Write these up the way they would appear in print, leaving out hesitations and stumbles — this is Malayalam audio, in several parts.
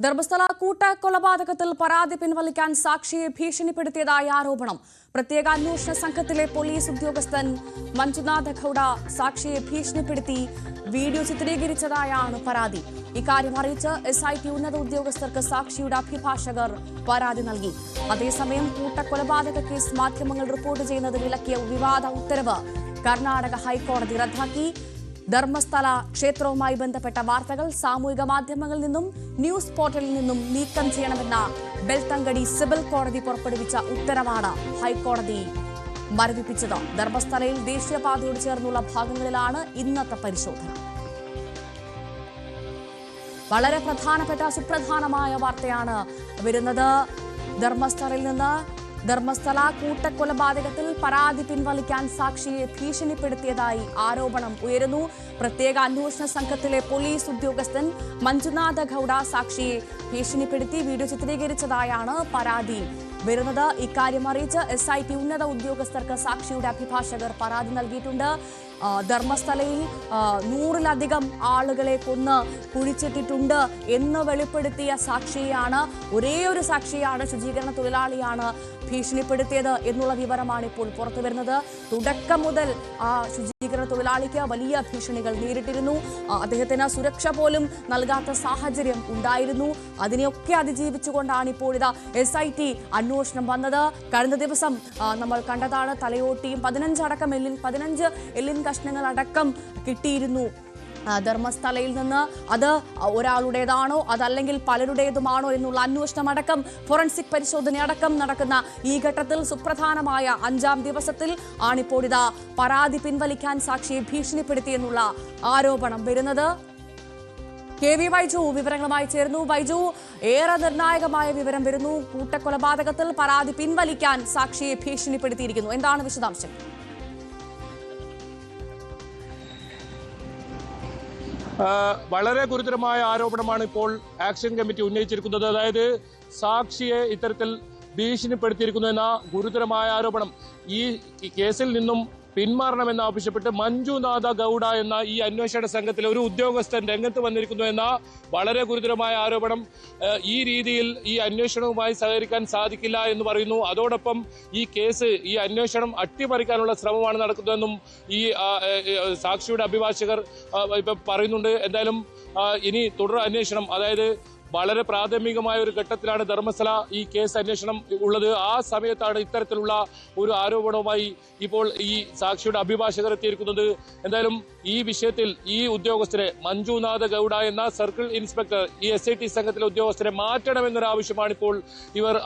ധർമ്മസ്ഥല കൂട്ടക്കൊലപാതകത്തിൽ പരാതി പിൻവലിക്കാൻ സാക്ഷിയെ ഭീഷണിപ്പെടുത്തിയതായ ആരോപണം. പ്രത്യേക അന്വേഷണ സംഘത്തിലെ പോലീസ് ഉദ്യോഗസ്ഥൻ മഞ്ജുനാഥ ഗൌഡ സാക്ഷിയെ ഭീഷണിപ്പെടുത്തി വീഡിയോ ചിത്രീകരിച്ചതായാണ് പരാതി. ഇക്കാര്യം അറിയിച്ച് SIT ഉന്നത ഉദ്യോഗസ്ഥർക്ക് സാക്ഷിയുടെ അഭിഭാഷകർ പരാതി നൽകി. അതേസമയം കൂട്ടക്കൊലപാതക കേസ് മാധ്യമങ്ങൾ റിപ്പോർട്ട് ചെയ്യുന്നത് വിലക്കിയ വിവാദ ഉത്തരവ് കർണാടക ഹൈക്കോടതി റദ്ദാക്കി. ധർമ്മസ്ഥല ക്ഷേത്രവുമായി ബന്ധപ്പെട്ട വാർത്തകൾ സാമൂഹിക മാധ്യമങ്ങളിൽ നിന്നും ന്യൂസ് പോർട്ടലിൽ നിന്നും നീക്കം ചെയ്യണമെന്ന ബെൽത്തങ്കടി സിവിൽ കോടതി പുറപ്പെടുവിച്ച ഉത്തരവാണ് ഹൈക്കോടതി മരവിപ്പിച്ചത്. ധർമ്മസ്ഥലയിൽ ദേശീയപാതയോട് ചേർന്നുള്ള ഭാഗങ്ങളിലാണ് ഇന്നത്തെ പരിശോധന. വളരെ പ്രധാനപ്പെട്ട സുപ്രധാനമായ വാർത്തയാണ് വരുന്നത്. ധർമ്മസ്ഥലയിൽ നിന്ന് ധർമ്മസ്ഥല കൂട്ടക്കൊലപാതകത്തിൽ പരാതി പിൻവലിക്കാൻ സാക്ഷിയെ ഭീഷണിപ്പെടുത്തിയതായി ആരോപണം ഉയരുന്നു. പ്രത്യേക അന്വേഷണ സംഘത്തിലെ പോലീസ് ഉദ്യോഗസ്ഥൻ മഞ്ജുനാഥ ഗൌഡ സാക്ഷിയെ ഭീഷണിപ്പെടുത്തി വീഡിയോ ചിത്രീകരിച്ചതായാണ് പരാതി വരുന്നത്. ഇക്കാര്യം അറിയിച്ച് SIT ഉന്നത ഉദ്യോഗസ്ഥർക്ക് സാക്ഷിയുടെ അഭിഭാഷകർ പരാതി നൽകിയിട്ടുണ്ട്. ധർമ്മസ്ഥലയിൽ 100-ലധികം ആളുകളെ കൊന്ന് കുഴിച്ചിട്ടിട്ടുണ്ട് എന്ന് വെളിപ്പെടുത്തിയ സാക്ഷിയാണ്, ഒരേയൊരു സാക്ഷിയാണ്, ശുചീകരണ തൊഴിലാളിയാണ് ഭീഷണിപ്പെടുത്തിയത് എന്നുള്ള വിവരമാണ് ഇപ്പോൾ പുറത്തുവരുന്നത്. തുടക്കം മുതൽ ആ ശുചീകരണ തൊഴിലാളിക്ക് വലിയ ഭീഷണികൾ നേരിട്ടിരുന്നു. അദ്ദേഹത്തിന് സുരക്ഷ പോലും നൽകാത്ത സാഹചര്യം ഉണ്ടായിരുന്നു. അതിനെയൊക്കെ അതിജീവിച്ചുകൊണ്ടാണ് ഇപ്പോഴിതാ SIT അന്വേഷണം വന്നത്. കഴിഞ്ഞ ദിവസം നമ്മൾ കണ്ടതാണ്, തലയോട്ടിയും 15 എല്ലിൻ കഷ്ണങ്ങൾ അടക്കം കിട്ടിയിരുന്നു ധർമ്മസ്ഥലയിൽ നിന്ന്. അത് ഒരാളുടേതാണോ അതല്ലെങ്കിൽ പലരുടേതുമാണോ എന്നുള്ള അന്വേഷണം അടക്കം ഫോറൻസിക് പരിശോധന അടക്കം നടക്കുന്ന ഈ ഘട്ടത്തിൽ സുപ്രധാനമായ 5ാം ദിവസത്തിൽ ആണിപ്പോഴിതാ പരാതി പിൻവലിക്കാൻ സാക്ഷിയെ ഭീഷണിപ്പെടുത്തിയെന്നുള്ള ആരോപണം വരുന്നത്. KV വൈജു വിവരങ്ങളുമായി ചേർന്നു. വൈജു, ഏറെ നിർണായകമായ വിവരം വരുന്നു. കൂട്ടക്കൊലപാതകത്തിൽ പരാതി പിൻവലിക്കാൻ സാക്ഷിയെ ഭീഷണിപ്പെടുത്തിയിരിക്കുന്നു. എന്താണ് വിശദാംശം? വളരെ ഗുരുതരമായ ആരോപണമാണ് ഇപ്പോൾ ആക്ഷൻ കമ്മിറ്റി ഉന്നയിച്ചിരിക്കുന്നത്. അതായത് സാക്ഷിയെ ഇത്തരത്തിൽ ഭീഷണിപ്പെടുത്തിയിരിക്കുന്നു എന്ന ഗുരുതരമായ ആരോപണം. ഈ കേസിൽ നിന്നും പിന്മാറണമെന്ന് ആവശ്യപ്പെട്ട് മഞ്ജുനാഥ ഗൌഡ എന്ന ഈ അന്വേഷണ സംഘത്തിലെ ഒരു ഉദ്യോഗസ്ഥൻ രംഗത്ത് വന്നിരിക്കുന്നു എന്ന വളരെ ഗുരുതരമായ ആരോപണം. ഈ രീതിയിൽ ഈ അന്വേഷണവുമായി സഹകരിക്കാൻ സാധിക്കില്ല എന്ന് പറയുന്നു. അതോടൊപ്പം ഈ കേസ്, ഈ അന്വേഷണം അട്ടിമറിക്കാനുള്ള ശ്രമമാണ് നടക്കുന്നതെന്നും ഈ സാക്ഷിയുടെ അഭിഭാഷകർ ഇപ്പം പറയുന്നുണ്ട്. എന്തായാലും ഇനി തുടർ അന്വേഷണം, അതായത് വളരെ പ്രാഥമികമായ ഒരു ഘട്ടത്തിലാണ് ധർമ്മസ്ഥല ഈ കേസ് അന്വേഷണം ഉള്ളത്. ആ സമയത്താണ് ഇത്തരത്തിലുള്ള ഒരു ആരോപണവുമായി ഇപ്പോൾ ഈ സാക്ഷിയുടെ അഭിഭാഷകർ എത്തിയിരിക്കുന്നത്. എന്തായാലും ഈ വിഷയത്തിൽ ഈ ഉദ്യോഗസ്ഥരെ, മഞ്ജുനാഥ ഗൌഡ എന്ന സർക്കിൾ ഇൻസ്പെക്ടർ, ഈ SIT സംഘത്തിലെ ഉദ്യോഗസ്ഥരെ മാറ്റണമെന്നൊരു ആവശ്യമാണ് ഇപ്പോൾ ഇവർ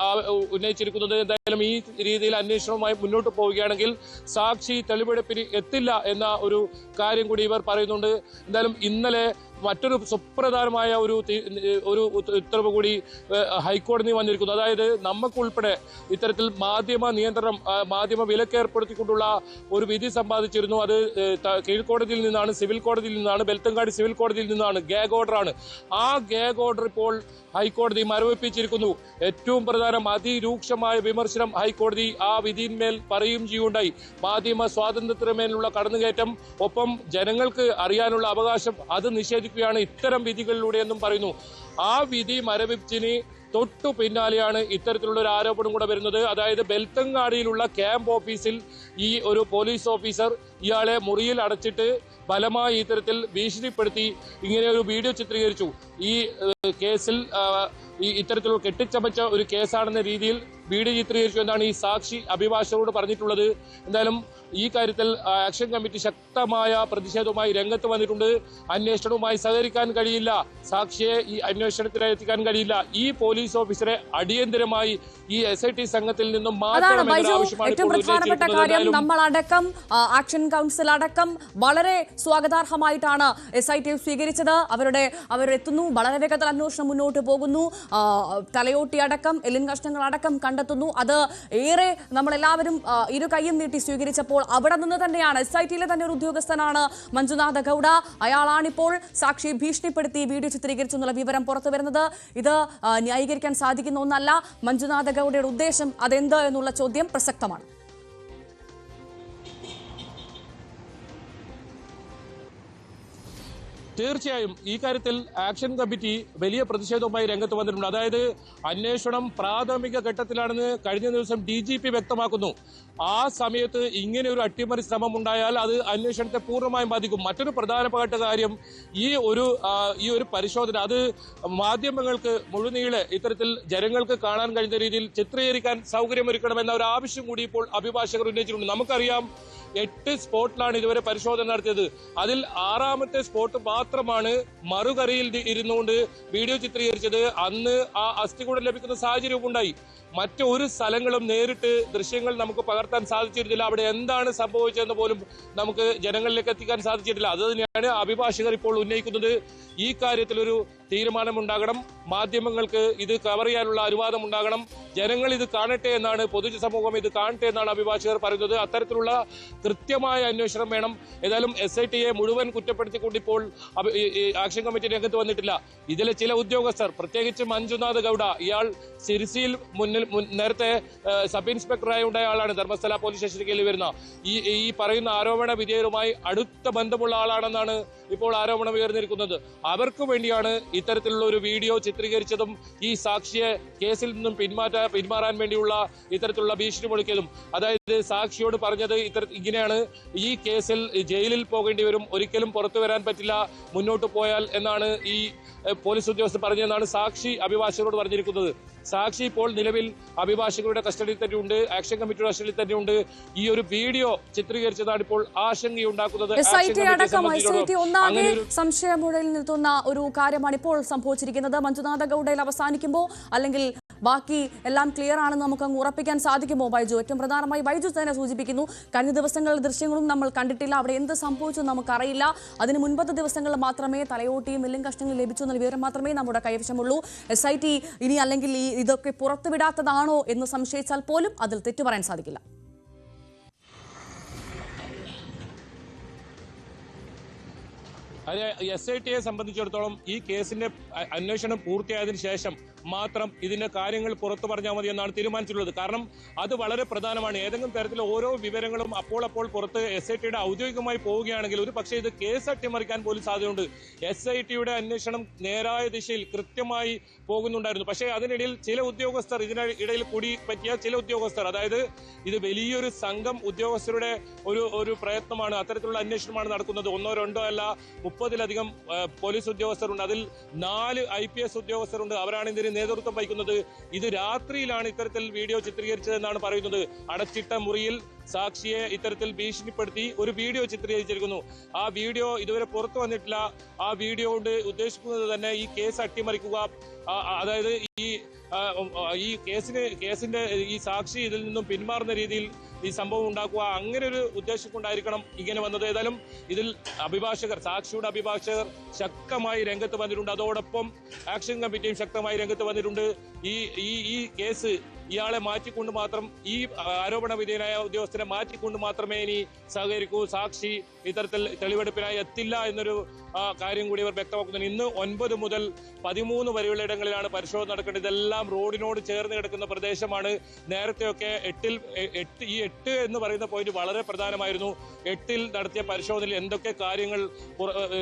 ഉന്നയിച്ചിരിക്കുന്നത്. എന്തായാലും ഈ രീതിയിൽ അന്വേഷണവുമായി മുന്നോട്ട് പോവുകയാണെങ്കിൽ സാക്ഷി തെളിവെടുപ്പിന് എത്തില്ല എന്ന ഒരു കാര്യം കൂടി ഇവർ പറയുന്നുണ്ട്. എന്തായാലും ഇന്നലെ മറ്റൊരു സുപ്രധാനമായ ഒരു ഉത്തരവ് കൂടി ഹൈക്കോടതി വന്നിരിക്കുന്നു. അതായത് നമുക്കുൾപ്പെടെ ഇത്തരത്തിൽ മാധ്യമ നിയന്ത്രണം, മാധ്യമ വിലക്കേർപ്പെടുത്തിക്കൊണ്ടുള്ള ഒരു വിധി സമ്പാദിച്ചിരുന്നു. അത് കീഴ്ക്കോടതിയിൽ നിന്നാണ്, സിവിൽ കോടതിയിൽ നിന്നാണ്, ബെൽത്തങ്കാടി സിവിൽ കോടതിയിൽ നിന്നാണ്. ഗാഗ് ഓർഡറാണ്. ആ ഗാഗ് ഓർഡർ ഇപ്പോൾ ഹൈക്കോടതി മരവിപ്പിച്ചിരിക്കുന്നു. ഏറ്റവും പ്രധാനം, അതിരൂക്ഷമായ വിമർശനം ഹൈക്കോടതി ആ വിധിയിന്മേൽ പറയുകയും ചെയ്യുകയുണ്ടായി. മാധ്യമ സ്വാതന്ത്ര്യത്തിന്മേലുള്ള കടന്നുകയറ്റം, ഒപ്പം ജനങ്ങൾക്ക് അറിയാനുള്ള അവകാശം, അത് നിഷേധിക്കുകയാണ് ഇത്തരം വിധികളിലൂടെ എന്നും പറയുന്നു. ആ വിധി മരവിപ്പിച്ചിന് തൊട്ടു പിന്നാലെയാണ് ഇത്തരത്തിലുള്ള ഒരു ആരോപണം കൂടെ വരുന്നത്. അതായത് ബെൽത്തങ്ങാടിയിലുള്ള ക്യാമ്പ് ഓഫീസിൽ ഈ ഒരു പോലീസ് ഓഫീസർ ഇയാളെ മുറിയിൽ അടച്ചിട്ട് ബലമായി ഇത്തരത്തിൽ ഭീഷണിപ്പെടുത്തി ഇങ്ങനെ ഒരു വീഡിയോ ചിത്രീകരിച്ചു. ഈ കേസിൽ ഇത്തരത്തിലുള്ള കെട്ടിച്ചമച്ച ഒരു കേസാണെന്ന രീതിയിൽ വീഡിയോ ചിത്രീകരിച്ചു എന്നാണ് ഈ സാക്ഷി അഭിഭാഷകരോട് പറഞ്ഞിട്ടുള്ളത്. എന്തായാലും ഈ കാര്യത്തിൽ ആക്ഷൻ കമ്മിറ്റി ശക്തമായ പ്രതിഷേധവുമായി രംഗത്ത് വന്നിട്ടുണ്ട്. അന്വേഷണവുമായി സഹകരിക്കാൻ കഴിയില്ല, സാക്ഷിയെ ഈ അന്വേഷണത്തിനായി എത്തിക്കാൻ കഴിയില്ല, ഈ പോലീസ് ഓഫീസറെ അടിയന്തരമായി ഈ SIT സംഘത്തിൽ നിന്നും മാറ്റണമെന്ന ആവശ്യമാണ് ഏറ്റവും പ്രധാനപ്പെട്ട കാര്യം. നമ്മളടക്കം ആക്ഷൻ കൗൺസിൽ അടക്കം വളരെ സ്വാഗതാർഹമായിട്ടാണ് SIT സ്വീകരിച്ചത്. അവരെത്തുന്നു, വളരെ വേഗത്തിൽ അന്വേഷണം മുന്നോട്ട് പോകുന്നു. തലയോട്ടി അടക്കം, എല്ലിൻ കഷ്ണങ്ങൾ അടക്കം കണ്ടെത്തുന്നു. അത് ഏറെ നമ്മളെല്ലാവരും ഇരു കൈയും നീട്ടി സ്വീകരിച്ചപ്പോൾ അവിടെ നിന്ന് തന്നെയാണ്, SIT-യിലെ തന്നെ ഒരു ഉദ്യോഗസ്ഥനാണ് മഞ്ജുനാഥ ഗൌഡ, അയാളാണിപ്പോൾ സാക്ഷിയെ ഭീഷണിപ്പെടുത്തി വീഡിയോ ചിത്രീകരിച്ചെന്നുള്ള വിവരം പുറത്തു വരുന്നത്. ഇത് ന്യായീകരിക്കാൻ സാധിക്കുന്ന ഒന്നല്ല. മഞ്ജുനാഥ ഗൌഡയുടെ ഉദ്ദേശം അതെന്ത് എന്നുള്ള ചോദ്യം പ്രസക്തമാണ്. തീർച്ചയായും ഈ കാര്യത്തിൽ ആക്ഷൻ കമ്മിറ്റി വലിയ പ്രതിഷേധവുമായി രംഗത്ത് വന്നിട്ടുണ്ട്. അതായത് അന്വേഷണം പ്രാഥമിക ഘട്ടത്തിലാണെന്ന് കഴിഞ്ഞ ദിവസം DGP വ്യക്തമാക്കുന്നു. ആ സമയത്ത് ഇങ്ങനെ ഒരു അട്ടിമറി ശ്രമം ഉണ്ടായാൽ അത് അന്വേഷണത്തെ പൂർണ്ണമായും ബാധിക്കും. മറ്റൊരു പ്രധാനപ്പെട്ട കാര്യം ഈ ഒരു പരിശോധന അത് മാധ്യമങ്ങൾക്ക് മുഴുനീളെ ഇത്തരത്തിൽ ജനങ്ങൾക്ക് കാണാൻ കഴിയുന്ന രീതിയിൽ ചിത്രീകരിക്കാൻ സൗകര്യമൊരുക്കണമെന്ന ഒരു ആവശ്യം കൂടി ഇപ്പോൾ അഭിഭാഷകർ ഉന്നയിച്ചിട്ടുണ്ട്. നമുക്കറിയാം 8 സ്പോട്ടിലാണ് ഇതുവരെ പരിശോധന നടത്തിയത്. അതിൽ 6ാമത്തെ സ്പോട്ട് മാത്രമാണ് മറുകരയിൽ ഇരുന്നുകൊണ്ട് വീഡിയോ ചിത്രീകരിച്ചത്. അന്ന് ആ അസ്ഥികൂടം ലഭിക്കുന്ന സാഹചര്യവും ഉണ്ടായി. മറ്റൊരു സ്ഥലങ്ങളും നേരിട്ട് ദൃശ്യങ്ങൾ നമുക്ക് പകർത്താൻ സാധിച്ചിരുന്നില്ല. അവിടെ എന്താണ് സംഭവിച്ചതെന്ന് പോലും നമുക്ക് ജനങ്ങളിലേക്ക് എത്തിക്കാൻ സാധിച്ചിട്ടില്ല. അത് തന്നെയാണ് അഭിഭാഷകർ ഇപ്പോൾ ഉന്നയിക്കുന്നത്. ഈ കാര്യത്തിൽ ഒരു തീരുമാനമുണ്ടാകണം. മാധ്യമങ്ങൾക്ക് ഇത് കവർ ചെയ്യാനുള്ള അനുവാദം ഉണ്ടാകണം. ജനങ്ങൾ ഇത് കാണട്ടെ എന്നാണ്, പൊതുസമൂഹം ഇത് കാണട്ടെ എന്നാണ് അഭിഭാഷകർ പറയുന്നത്. അത്തരത്തിലുള്ള കൃത്യമായ അന്വേഷണം വേണം. ഏതായാലും SITയെ മുഴുവൻ കുറ്റപ്പെടുത്തിക്കൊണ്ട് ഇപ്പോൾ ആക്ഷൻ കമ്മിറ്റി രംഗത്ത് വന്നിട്ടില്ല. ഇതിലെ ചില ഉദ്യോഗസ്ഥർ, പ്രത്യേകിച്ച് മഞ്ജുനാഥ് ഗൌഡ, ഇയാൾ സിരിസിയിൽ നേരത്തെ സബ് ഇൻസ്പെക്ടറായി ഉണ്ടായ ആളാണ്. ധർമ്മസ്ഥല പോലീസ് സ്റ്റേഷനിൽ വരുന്ന ഈ പറയുന്ന ആരോപണ വിധേയരുമായി അടുത്ത ബന്ധമുള്ള ആളാണെന്നാണ് ഇപ്പോൾ ആരോപണം ഉയർന്നിരിക്കുന്നത്. അവർക്ക് വേണ്ടിയാണ് ഇത്തരത്തിലുള്ള ഒരു വീഡിയോ ചിത്രീകരിച്ചതും ഈ സാക്ഷിയെ കേസിൽ നിന്നും പിന്മാറാൻ വേണ്ടിയുള്ള ഇത്തരത്തിലുള്ള ഭീഷണി മുഴക്കിയതും. അതായത് സാക്ഷിയോട് പറഞ്ഞത് ഇങ്ങനെയാണ്, ഈ കേസിൽ ജയിലിൽ പോകേണ്ടി വരും, ഒരിക്കലും പുറത്തു വരാൻ പറ്റില്ല മുന്നോട്ട് പോയാൽ എന്നാണ് ഈ പോലീസ് ഉദ്യോഗസ്ഥർ പറഞ്ഞതെന്നാണ് സാക്ഷി അഭിഭാഷകരോട് പറഞ്ഞിരിക്കുന്നത്. സാക്ഷി ഇപ്പോൾ നിലവിൽ അഭിഭാഷകരുടെ കസ്റ്റഡിയിൽ തന്നെയുണ്ട്, ആക്ഷൻ കമ്മിറ്റിയുടെ കസ്റ്റഡിയിൽ തന്നെയുണ്ട്. ഈ ഒരു വീഡിയോ ചിത്രീകരിച്ചതാണ് ഇപ്പോൾ ആശങ്കയുണ്ടാക്കുന്നത്. സംശയമുഴലിൽ നിർത്തുന്ന ഒരു കാര്യമാണ് ഇപ്പോൾ സംഭവിച്ചിരിക്കുന്നത്. മഞ്ജുനാഥ ഗൌഡയിൽ അവസാനിക്കുമ്പോൾ അല്ലെങ്കിൽ ബാക്കി എല്ലാം ക്ലിയർ ആണെന്ന് നമുക്ക് അങ്ങ് ഉറപ്പിക്കാൻ സാധിക്കുമോ ബൈജു? ഏറ്റവും പ്രധാനമായി ബൈജു തന്നെ സൂചിപ്പിക്കുന്നു, കഴിഞ്ഞ ദിവസങ്ങളിലെ ദൃശ്യങ്ങളും നമ്മൾ കണ്ടിട്ടില്ല, അവിടെ എന്ത് സംഭവിച്ചു നമുക്കറിയില്ല. അതിന് മുൻപത്തെ ദിവസങ്ങളിൽ മാത്രമേ തലയോട്ടിയും എല്ലും കഷ്ണങ്ങളും ലഭിച്ചു എന്ന വിവരം മാത്രമേ നമ്മുടെ കൈവശമുള്ളൂ. SIT ഇനി അല്ലെങ്കിൽ ഇതൊക്കെ പുറത്തുവിടാത്തതാണോ എന്ന് സംശയിച്ചാൽ പോലും അതിൽ തെറ്റു പറയാൻ സാധിക്കില്ല. SITയെ സംബന്ധിച്ചിടത്തോളം ഈ കേസിന്റെ അന്വേഷണം പൂർത്തിയായതിനു ശേഷം മാത്രം ഇതിന്റെ കാര്യങ്ങൾ പുറത്തു പറഞ്ഞാൽ മതി എന്നാണ് തീരുമാനിച്ചിട്ടുള്ളത്. കാരണം അത് വളരെ പ്രധാനമാണ്. ഏതെങ്കിലും തരത്തിലുള്ള ഓരോ വിവരങ്ങളും അപ്പോൾ പുറത്ത് SITയുടെ ഔദ്യോഗികമായി പോവുകയാണെങ്കിൽ ഒരു പക്ഷേ ഇത് കേസ് അട്ടിമറിക്കാൻ പോലും സാധ്യതയുണ്ട്. SITയുടെ അന്വേഷണം നേരായ ദിശയിൽ കൃത്യമായി പോകുന്നുണ്ടായിരുന്നു. പക്ഷേ അതിനിടയിൽ ചില ഉദ്യോഗസ്ഥർ, ഇതിനിടയിൽ കൂടി പറ്റിയ ചില ഉദ്യോഗസ്ഥർ, അതായത് ഇത് വലിയൊരു സംഘം ഉദ്യോഗസ്ഥരുടെ ഒരു പ്രയത്നമാണ്, അത്തരത്തിലുള്ള അന്വേഷണമാണ് നടക്കുന്നത്. 1 2 അല്ല, 30-ലധികം പോലീസ് ഉദ്യോഗസ്ഥരുണ്ട്. അതിൽ 4 IPS ഉദ്യോഗസ്ഥരുണ്ട്. അവരാണ് ഇതിന് നേതൃത്വം വഹിക്കുന്നത്. ഇത് രാത്രിയിലാണ് ഇത്തരത്തിൽ വീഡിയോ ചിത്രീകരിച്ചതെന്നാണ് പറയുന്നത്. അടച്ചിട്ട മുറിയിൽ സാക്ഷിയെ ഇത്തരത്തിൽ ഭീഷണിപ്പെടുത്തി ഒരു വീഡിയോ ചിത്രീകരിച്ചിരിക്കുന്നു. ആ വീഡിയോ ഇതുവരെ പുറത്തു വന്നിട്ടില്ല. ആ വീഡിയോ കൊണ്ട് ഉദ്ദേശിക്കുന്നത് തന്നെ ഈ കേസ് അട്ടിമറിക്കുക, അതായത് ഈ കേസിന്റെ ഈ സാക്ഷി ഇതിൽ നിന്നും പിന്മാറുന്ന രീതിയിൽ ഈ സംഭവം ഉണ്ടാക്കുക, അങ്ങനെ ഒരു ഉദ്ദേശം കൊണ്ടായിരിക്കണം ഇങ്ങനെ വന്നത്. ഏതായാലും ഇതിൽ സാക്ഷിയുടെ അഭിഭാഷകർ ശക്തമായി രംഗത്ത് വന്നിട്ടുണ്ട്. അതോടൊപ്പം ആക്ഷൻ കമ്മിറ്റിയും ശക്തമായി രംഗത്ത് വന്നിട്ടുണ്ട്. ഈ കേസ് ഇയാളെ മാറ്റിക്കൊണ്ട് മാത്രം, ഈ ആരോപണ വിധേയനായ ഉദ്യോഗസ്ഥനെ മാറ്റിക്കൊണ്ട് മാത്രമേ ഇനി സഹകരിക്കൂ, സാക്ഷി ഇത്തരത്തിൽ തെളിവെടുപ്പിനായി എത്തില്ല എന്നൊരു കാര്യം കൂടി ഇവർ വ്യക്തമാക്കുന്നു. ഇന്ന് 9 മുതൽ 13 വരെയുള്ള ഇടങ്ങളിലാണ് പരിശോധന നടക്കേണ്ടത്. ഇതെല്ലാം റോഡിനോട് ചേർന്ന് കിടക്കുന്ന പ്രദേശമാണ്. നേരത്തെയൊക്കെ 8 എന്ന് പറയുന്ന പോയിന്റ് വളരെ പ്രധാനമായിരുന്നു. 8-ൽ നടത്തിയ പരിശോധനയിൽ എന്തൊക്കെ കാര്യങ്ങൾ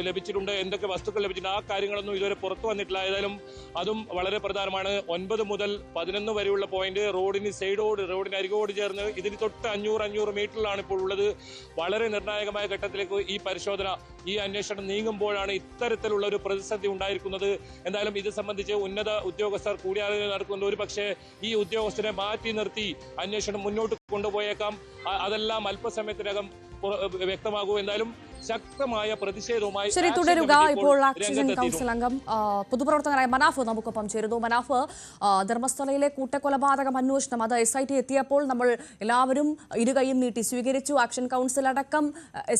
ലഭിച്ചിട്ടുണ്ട്, എന്തൊക്കെ വസ്തുക്കൾ ലഭിച്ചിട്ടുണ്ട്, ആ കാര്യങ്ങളൊന്നും ഇതുവരെ പുറത്തു വന്നിട്ടില്ല. ഏതായാലും അതും വളരെ പ്രധാനമാണ്. 9 മുതൽ 11 വരെയുള്ള പോയിന്റ് റോഡിന് അരികോട് ചേർന്ന് ഇതിന് തൊട്ട് 500 മീറ്ററിലാണ് ഇപ്പോൾ ഉള്ളത്. വളരെ നിർണായകമായ ഘട്ടത്തിലേക്ക് ഈ പരിശോധന, ഈ അന്വേഷണം നീങ്ങുമ്പോഴാണ് ഇത്തരത്തിലുള്ള ഒരു പ്രതിസന്ധി ഉണ്ടായിരിക്കുന്നത്. എന്തായാലും ഇത് സംബന്ധിച്ച് ഉന്നത ഉദ്യോഗസ്ഥർ കൂടിയാലോചന നടക്കുന്നുണ്ട്. ഒരു പക്ഷേ ഈ ഉദ്യോഗസ്ഥരെ മാറ്റി നിർത്തി അന്വേഷണം മുന്നോട്ട് കൊണ്ടുപോയേക്കാം. അതെല്ലാം അല്പസമയത്തിനകം വ്യക്തമാകൂ. എന്തായാലും ശക്തമായ പ്രതിഷേധവുമായി തുടരുക. ഇപ്പോൾ ആക്സിജൻ കൗൺസിൽ അംഗം പൊതുപ്രവർത്തകനായ മനാഫ് നമുക്കൊപ്പം ചേരുന്നു. മനാഫ്, ധർമ്മസ്ഥലയിലെ കൂട്ടക്കൊലപാതകം അന്വേഷണം അത് SIT എത്തിയപ്പോൾ നമ്മൾ എല്ലാവരും ഇരുകൈയും നീട്ടി സ്വീകരിച്ചു. ആക്ഷൻ കൗൺസിൽ അടക്കം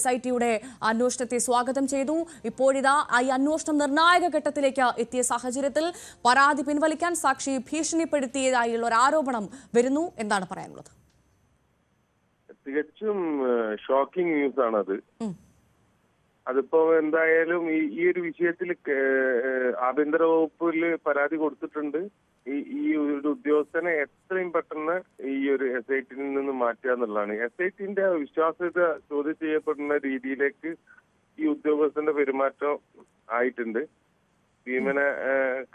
SITയുടെ അന്വേഷണത്തെ സ്വാഗതം ചെയ്തു. ഇപ്പോഴിതാ ഈ അന്വേഷണം നിർണായക ഘട്ടത്തിലേക്ക് എത്തിയ സാഹചര്യത്തിൽ പരാതി പിൻവലിക്കാൻ സാക്ഷി ഭീഷണിപ്പെടുത്തിയതായുള്ള ഒരു ആരോപണം വരുന്നു. എന്താണ് പറയാനുള്ളത്? തികച്ചും ഷോക്കിംഗ് ന്യൂസ് ആണത്. അതിപ്പോ എന്തായാലും ഈ ഒരു വിഷയത്തിൽ ആഭ്യന്തര വകുപ്പിൽ പരാതി കൊടുത്തിട്ടുണ്ട്. ഈ ഒരു ഉദ്യോഗസ്ഥനെ എത്രയും പെട്ടെന്ന് ഈ ഒരു SITയിൽ നിന്ന് മാറ്റുക എന്നുള്ളതാണ്. SITന്റെ വിശ്വാസ്യത ചോദ്യം ചെയ്യപ്പെടുന്ന രീതിയിലേക്ക് ഈ ഉദ്യോഗസ്ഥന്റെ പെരുമാറ്റം ആയിട്ടുണ്ട്. ഭീമനെ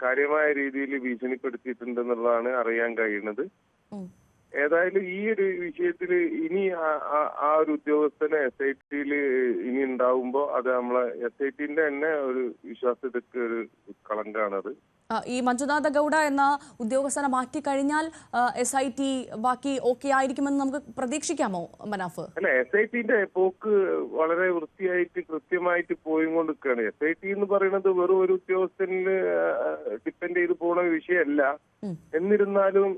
കാര്യമായ രീതിയിൽ ഭീഷണിപ്പെടുത്തിയിട്ടുണ്ട് എന്നുള്ളതാണ് അറിയാൻ കഴിയുന്നത്. ഏതായാലും ഈ ഒരു വിഷയത്തിൽ ഇനി ആ ഒരു ഉദ്യോഗസ്ഥനെ SIT ഇനി ഉണ്ടാവുമ്പോ അത് നമ്മളെ SIT തന്നെ ഒരു വിശ്വാസത്തിക്ക് ഒരു കളങ്കാണത്. ഈ മഞ്ജുനാഥ ഗൌഡ എന്ന ഉദ്യോഗസ്ഥനെ മാറ്റിക്കഴിഞ്ഞാൽ SIT ബാക്കി ഓക്കെ ആയിരിക്കുമെന്ന് നമുക്ക് പ്രതീക്ഷിക്കാമോ മനാഫ്? അല്ല, SIT പോക്ക് വളരെ വൃത്തിയായിട്ട് കൃത്യമായിട്ട് പോയിക്കൊണ്ടിരിക്കുകയാണ്. SIT എന്ന് പറയുന്നത് വെറും ഒരു ഉദ്യോഗസ്ഥനിൽ ഡിപ്പെൻഡ് ചെയ്ത് പോകുന്ന വിഷയമല്ല. എന്നിരുന്നാലും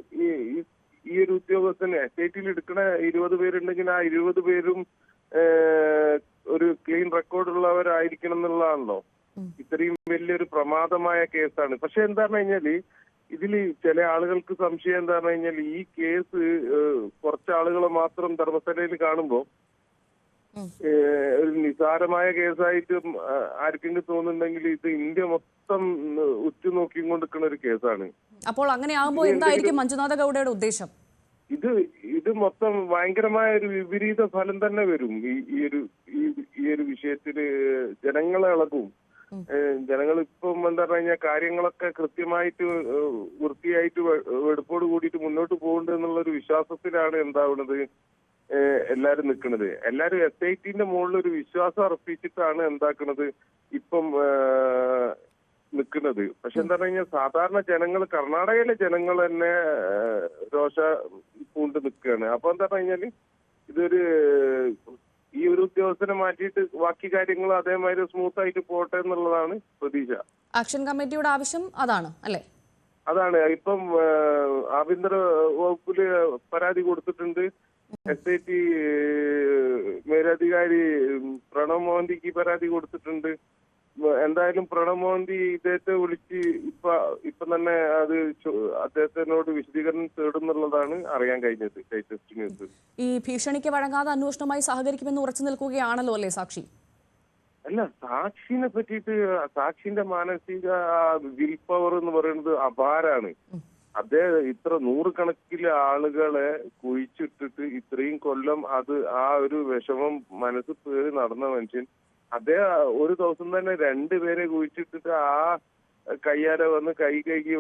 ഈ ഒരു ഉദ്യോഗസ്ഥന് SIT എടുക്കുന്ന 20 പേരുണ്ടെങ്കിൽ ആ 20 പേരും ഒരു ക്ലീൻ റെക്കോർഡുള്ളവരായിരിക്കണം എന്നുള്ളതാണല്ലോ. ഇത്രയും വലിയൊരു പ്രമാദമായ കേസാണ്. പക്ഷെ എന്താന്ന് കഴിഞ്ഞാല് ഇതില് ചില ആളുകൾക്ക് സംശയം എന്താന്ന് കഴിഞ്ഞാൽ ഈ കേസ് കുറച്ചാളുകളെ മാത്രം ധർമ്മസ്ഥലയിൽ കാണുമ്പോ ഒരു നിസാരമായ കേസായിട്ടും ആർക്കെങ്കിലും തോന്നുന്നുണ്ടെങ്കിൽ ഇത് ഇന്ത്യ മൊത്തം ഉറ്റുനോക്കിക്കൊണ്ടിരിക്കുന്ന ഒരു കേസാണ്. അപ്പോൾ അങ്ങനെ ആകുമ്പോൾ എന്തായിരിക്കും മഞ്ജുനാഥ ഗൌഡയുടെ ഉദ്ദേശം? ഇത് മൊത്തം ഭയങ്കരമായ ഒരു വിപരീത ഫലം തന്നെ വരും. ഈ ഒരു വിഷയത്തില് ജനങ്ങളെ ഇളകും. ജനങ്ങൾ ഇപ്പം എന്താ പറഞ്ഞു കഴിഞ്ഞാൽ കാര്യങ്ങളൊക്കെ കൃത്യമായിട്ട് വൃത്തിയായിട്ട് വെടുപ്പോട് കൂടിയിട്ട് മുന്നോട്ട് പോകുന്നുണ്ട് എന്നുള്ളൊരു വിശ്വാസത്തിലാണ് എന്താവുന്നത് എല്ലാരും നിൽക്കുന്നത്. എല്ലാരും SIT മുകളിൽ ഒരു വിശ്വാസം അർപ്പിച്ചിട്ടാണ് എന്താക്കുന്നത് ഇപ്പം നിൽക്കുന്നത്. പക്ഷെ എന്താ പറഞ്ഞു കഴിഞ്ഞാൽ സാധാരണ ജനങ്ങൾ, കർണാടകയിലെ ജനങ്ങൾ തന്നെ രോഷ പൂണ്ട് നിൽക്കുകയാണ്. അപ്പൊ എന്താ പറഞ്ഞു കഴിഞ്ഞാല് ഇതൊരു ഈ ഒരു ഉദ്യോഗസ്ഥനെ മാറ്റിയിട്ട് ബാക്കി കാര്യങ്ങൾ അതേമാതിരി സ്മൂത്ത് ആയിട്ട് പോട്ടെ എന്നുള്ളതാണ് പ്രതീക്ഷ. ആക്ഷൻ കമ്മിറ്റിയുടെ ആവശ്യം അതാണ് അല്ലേ? അതാണ്. ഇപ്പം ആഭ്യന്തര വകുപ്പില് പരാതി കൊടുത്തിട്ടുണ്ട്. SIT മേലധികാരി പ്രണവ് മോഹന്തിക്ക് പരാതി കൊടുത്തിട്ടുണ്ട്. എന്തായാലും പ്രണവ് മോഹന്തി ഇദ്ദേഹത്തെ വിളിച്ച് ഇപ്പൊ തന്നെ അത് അദ്ദേഹത്തിനോട് വിശദീകരണം തേടുന്നുള്ളതാണ് അറിയാൻ കഴിഞ്ഞത് ലേറ്റസ്റ്റ് ന്യൂസ്. ഈ ഭീഷണിക്ക് വഴങ്ങാതെ അന്വേഷണവുമായി സഹകരിക്കുമെന്ന് ഉറച്ചു നിൽക്കുകയാണല്ലോ അല്ലേ സാക്ഷി? അല്ല, സാക്ഷിനെ പറ്റിയിട്ട് സാക്ഷിന്റെ മാനസിക വിൽ പവർ എന്ന് പറയുന്നത് അപാരാണ്. അദ്ദേഹം ഇത്ര നൂറുകണക്കിലെ ആളുകളെ കുഴിച്ചിട്ടിട്ട് ഇത്രയും കൊല്ലം അത് ആ ഒരു വിഷമം മനസ്സ് പേറി നടന്ന മനുഷ്യൻ, അദ്ദേഹം ഒരു ദിവസം തന്നെ 2 പേരെ കുഴിച്ചിട്ടിട്ട് ആ കയ്യാലെ വന്ന് കഴുകി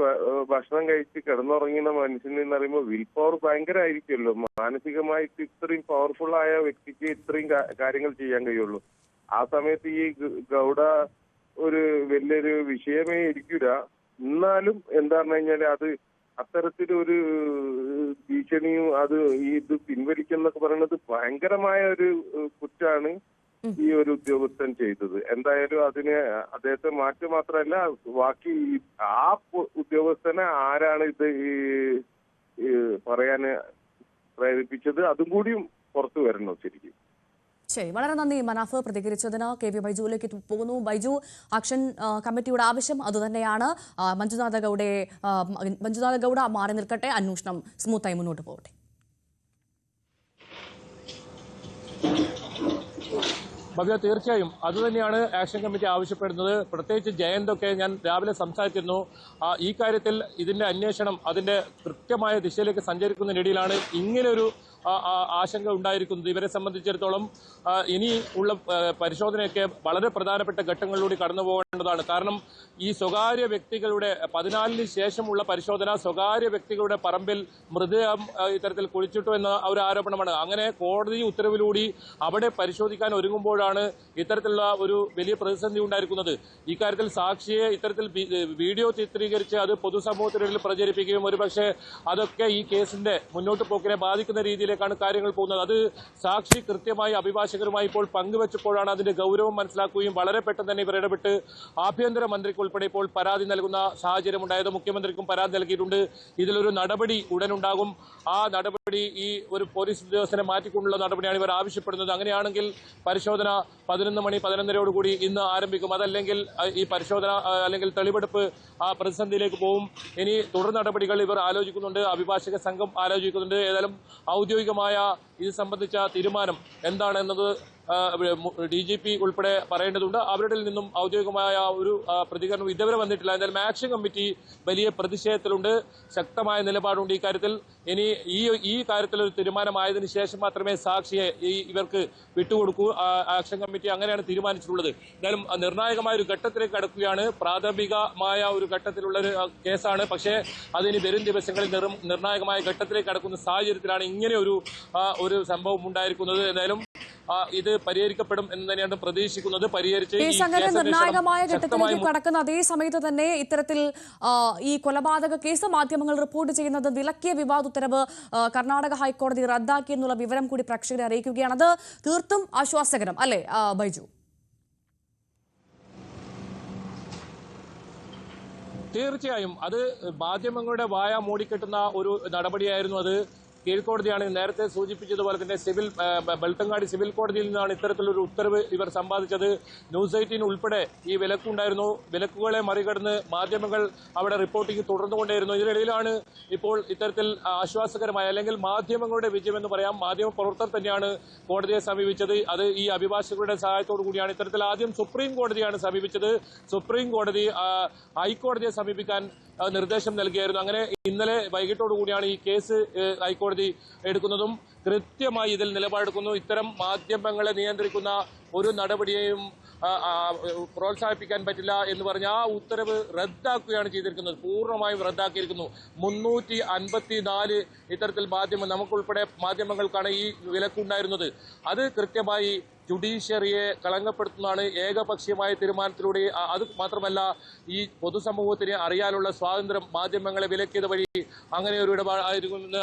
ഭക്ഷണം കഴിച്ച് കിടന്നുറങ്ങുന്ന മനുഷ്യൻ എന്ന് പറയുമ്പോൾ വിൽ പവർ ഭയങ്കരമായിരിക്കുമല്ലോ. മാനസികമായിട്ട് ഇത്രയും പവർഫുൾ ആയ വ്യക്തിക്ക് ഇത്രയും കാര്യങ്ങൾ ചെയ്യാൻ കഴിയുള്ളൂ. ആ സമയത്ത് ഈ ഗൗഡ ഒരു വലിയൊരു വിഷയമേ ഇരിക്കൂല. എന്നാലും എന്താ പറഞ്ഞു കഴിഞ്ഞാല് അത് അത്തരത്തിലൊരു ഭീഷണിയും അത് ഇത് പിൻവലിക്കുന്നൊക്കെ പറയുന്നത് ഭയങ്കരമായ ഒരു കുറ്റാണ് ഈ ഒരു ഉദ്യോഗസ്ഥൻ ചെയ്തത്. എന്തായാലും അതിന് അദ്ദേഹത്തെ മാറ്റി മാത്രമല്ല ബാക്കി ആ ഉദ്യോഗസ്ഥനെ ആരാണ് ഇത് പറയാന് പ്രേരിപ്പിച്ചത് അതും കൂടിയും പുറത്തു വരണം ശരിക്കും. ശരി, വളരെ നന്ദി മനാഫ് പ്രതികരിച്ചതിന്. KV ബൈജുവിലേക്ക് പോകുന്നു. ബൈജു, ആക്ഷൻ കമ്മിറ്റിയുടെ ആവശ്യം അതുതന്നെയാണ്. മഞ്ജുനാഥ ഗൌഡ മാറി നിൽക്കട്ടെ, അന്വേഷണം സ്മൂത്തായി മുന്നോട്ട് പോകട്ടെ. ഭവ്യ, തീർച്ചയായും അതുതന്നെയാണ് ആക്ഷൻ കമ്മിറ്റി ആവശ്യപ്പെടുന്നത്. പ്രത്യേകിച്ച് ജയന്തൊക്കെ ഞാൻ രാവിലെ സംസാരിച്ചിരുന്നു. ഈ കാര്യത്തിൽ ഇതിന്റെ അന്വേഷണം അതിന്റെ കൃത്യമായ ദിശയിലേക്ക് സഞ്ചരിക്കുന്നതിനിടയിലാണ് ഇങ്ങനെയൊരു ആശങ്ക ഉണ്ടായിരിക്കുന്നത്. ഇവരെ സംബന്ധിച്ചിടത്തോളം ഇനി ഉള്ള പരിശോധനയൊക്കെ വളരെ പ്രധാനപ്പെട്ട ഘട്ടങ്ങളിലൂടെ കടന്നു പോകേണ്ടതാണ്. കാരണം ഈ സ്വകാര്യ വ്യക്തികളുടെ 14-ന് ശേഷമുള്ള പരിശോധന സ്വകാര്യ വ്യക്തികളുടെ പറമ്പിൽ മൃതദേഹം ഇത്തരത്തിൽ കുഴിച്ചിട്ടു എന്ന ഒരു ആരോപണമാണ്. അങ്ങനെ കോടതി ഉത്തരവിലൂടെ അവിടെ പരിശോധിക്കാൻ ഒരുങ്ങുമ്പോഴാണ് ഇത്തരത്തിലുള്ള ഒരു വലിയ പ്രതിസന്ധി ഉണ്ടായിരിക്കുന്നത്. ഇക്കാര്യത്തിൽ സാക്ഷിയെ ഇത്തരത്തിൽ വീഡിയോ ചിത്രീകരിച്ച് അത് പൊതുസമൂഹത്തിനിടയിൽ പ്രചരിപ്പിക്കുകയും ഒരുപക്ഷെ അതൊക്കെ ഈ കേസിന്റെ മുന്നോട്ട് പോക്കിനെ ബാധിക്കുന്ന രീതിയിലേക്കാണ് കാര്യങ്ങൾ പോകുന്നത്. അത് സാക്ഷി കൃത്യമായി അഭിഭാഷകരുമായി ഇപ്പോൾ പങ്കുവച്ചപ്പോഴാണ് അതിന്റെ ഗൗരവം മനസ്സിലാക്കുകയും വളരെ പെട്ടെന്ന് തന്നെ ഇവർ ഇടപെട്ട് ആഭ്യന്തരമന്ത്രിക്ക് ഉൾപ്പെടെ ഇപ്പോൾ പരാതി നൽകുന്ന സാഹചര്യമുണ്ടായത്. മുഖ്യമന്ത്രിക്കും പരാതി നൽകിയിട്ടുണ്ട്. ഇതിലൊരു നടപടി ഉടനുണ്ടാകും. ആ നടപടി ഈ ഒരു പോലീസ് ഉദ്യോഗസ്ഥനെ മാറ്റിക്കൊണ്ടുള്ള നടപടിയാണ് ഇവർ ആവശ്യപ്പെടുന്നത്. അങ്ങനെയാണെങ്കിൽ പരിശോധന 11 മണി 11:30 ഇന്ന് ആരംഭിക്കും. അതല്ലെങ്കിൽ ഈ പരിശോധന അല്ലെങ്കിൽ തെളിവെടുപ്പ് ആ പ്രതിസന്ധിയിലേക്ക് പോകും. ഇനി തുടർ നടപടികൾ ഇവർ ആലോചിക്കുന്നുണ്ട്, അഭിഭാഷക സംഘം ആലോചിക്കുന്നുണ്ട്. ഏതായാലും ഔദ്യോഗികമായ ഇത് സംബന്ധിച്ച തീരുമാനം എന്താണെന്നത് DGP ഉൾപ്പെടെ പറയേണ്ടതുണ്ട്. അവരുടെ നിന്നും ഔദ്യോഗികമായ ഒരു പ്രതികരണം ഇതുവരെ വന്നിട്ടില്ല. എന്തായാലും ആക്ഷൻ കമ്മിറ്റി വലിയ പ്രതിഷേധത്തിലുണ്ട്, ശക്തമായ നിലപാടുണ്ട് ഈ കാര്യത്തിൽ. ഇനി ഈ കാര്യത്തിൽ ഒരു തീരുമാനമായതിനു ശേഷം മാത്രമേ സാക്ഷിയെ ഇവർക്ക് വിട്ടുകൊടുക്കൂ. ആക്ഷൻ കമ്മിറ്റി അങ്ങനെയാണ് തീരുമാനിച്ചിട്ടുള്ളത്. എന്തായാലും നിർണായകമായ ഒരു ഘട്ടത്തിലേക്ക് കടക്കുകയാണ്. പ്രാഥമികമായ ഒരു ഘട്ടത്തിലുള്ള ഒരു കേസാണ്. പക്ഷേ അതിന് വരും ദിവസങ്ങളിൽ നിർണായകമായ ഘട്ടത്തിലേക്ക് കടക്കുന്ന സാഹചര്യത്തിലാണ് ഇങ്ങനെ ഒരു സംഭവം ഉണ്ടായിരിക്കുന്നത്. എന്തായാലും ഇത് പരിഹരിക്കപ്പെടും എന്ന് തന്നെയാണ് പ്രതീക്ഷിക്കുന്നത്. പരിഹരിച്ച് നിർണായകമായ ഘട്ടത്തിലേക്ക് കടക്കുന്ന അതേ സമയത്ത് തന്നെ ഇത്തരത്തിൽ ഈ കൊലപാതക കേസ് മാധ്യമങ്ങൾ റിപ്പോർട്ട് ചെയ്യുന്നത് വിലക്കിയ വിവാദ ഉത്തരവ് കർണാടക ഹൈക്കോടതി റദ്ദാക്കി എന്നുള്ള വിവരം കൂടി പ്രേക്ഷകരെ അറിയിക്കുകയാണ്. അത് തീർത്തും ആശ്വാസകരം അല്ലേ ബൈജു? തീർച്ചയായും അത് മാധ്യമങ്ങളുടെ വായ മൂടിക്കെട്ടുന്ന ഒരു നടപടിയായിരുന്നു. അത് കീഴ്ക്കോടതിയാണ് നേരത്തെ സൂചിപ്പിച്ചതുപോലെ തന്നെ ബെൽത്തങ്ങാടി സിവിൽ കോടതിയിൽ നിന്നാണ് ഇത്തരത്തിലൊരു ഉത്തരവ് ഇവർ സമ്പാദിച്ചത്. ന്യൂസ് 18 ഉൾപ്പെടെ ഈ വിലക്കുണ്ടായിരുന്നു. വിലക്കുകളെ മറികടന്ന് മാധ്യമങ്ങൾ അവിടെ റിപ്പോർട്ടിംഗ് തുടർന്നുകൊണ്ടേയിരുന്നു. ഇതിനിടയിലാണ് ഇപ്പോൾ ഇത്തരത്തിൽ ആശ്വാസകരമായ അല്ലെങ്കിൽ മാധ്യമങ്ങളുടെ വിജയമെന്ന് പറയാം. മാധ്യമ പ്രവർത്തകർ തന്നെയാണ് കോടതിയെ സമീപിച്ചത്. അത് ഈ അഭിഭാഷകരുടെ സഹായത്തോടു കൂടിയാണ്. ഇത്തരത്തിൽ ആദ്യം സുപ്രീം കോടതിയാണ് സമീപിച്ചത്. സുപ്രീം കോടതി ഹൈക്കോടതിയെ സമീപിക്കാൻ നിർദ്ദേശം നൽകിയായിരുന്നു. അങ്ങനെ ഇന്നലെ വൈകിട്ടോടുകൂടിയാണ് ഈ കേസ് ഹൈക്കോടതി എടുക്കുന്നതും. കൃത്യമായി ഇതിൽ നിലപാടെടുക്കുന്നു. ഇത്തരം മാധ്യമങ്ങളെ നിയന്ത്രിക്കുന്ന ഒരു നടപടിയെയും പ്രോത്സാഹിപ്പിക്കാൻ പറ്റില്ല എന്ന് പറഞ്ഞ ആ ഉത്തരവ് റദ്ദാക്കുകയാണ് ചെയ്തിരിക്കുന്നത്. പൂർണ്ണമായും റദ്ദാക്കിയിരിക്കുന്നു. 354 ഇത്തരത്തിൽ നമുക്കുൾപ്പെടെ മാധ്യമങ്ങൾക്കാണ് ഈ വിലക്കുണ്ടായിരുന്നത്. അത് കൃത്യമായി ജുഡീഷ്യറിയെ കളങ്കപ്പെടുത്തുന്നതാണ് ഏകപക്ഷീയമായ തീരുമാനത്തിലൂടെ. അത് മാത്രമല്ല, ഈ പൊതുസമൂഹത്തിന് അറിയാനുള്ള സ്വാതന്ത്ര്യം മാധ്യമങ്ങളെ വിലക്കിയത് വഴി അങ്ങനെ ഒരു ഇടപാടായിരിക്കുമെന്ന്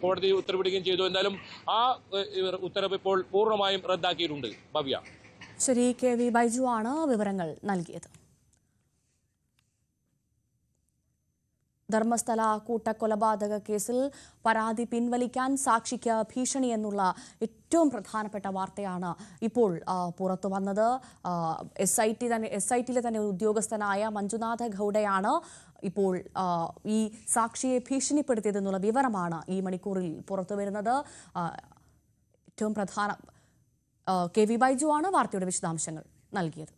കോടതി ഉത്തരവിടുകയും ചെയ്തു. എന്തായാലും ആ ഉത്തരവ് ഇപ്പോൾ പൂർണ്ണമായും റദ്ദാക്കിയിട്ടുണ്ട്. ഭവ്യ. ശരി, KV ബൈജു ആണ് വിവരങ്ങൾ നൽകിയത്. ധർമ്മസ്ഥല കൂട്ടക്കൊലപാതക കേസിൽ പരാതി പിൻവലിക്കാൻ സാക്ഷിക്ക് ഭീഷണി എന്നുള്ള ഏറ്റവും പ്രധാനപ്പെട്ട വാർത്തയാണ് ഇപ്പോൾ പുറത്തു വന്നത്. SIT-ലെ തന്നെ ഒരു ഉദ്യോഗസ്ഥനായ മഞ്ജുനാഥ ഗൌഡയാണ് ഇപ്പോൾ ഈ സാക്ഷിയെ ഭീഷണിപ്പെടുത്തിയതെന്നുള്ള വിവരമാണ് ഈ മണിക്കൂറിൽ പുറത്തു വരുന്നത്. ഏറ്റവും പ്രധാന KV ബൈജു ആണ് വാർത്തയുടെ വിശദാംശങ്ങൾ നൽകിയത്.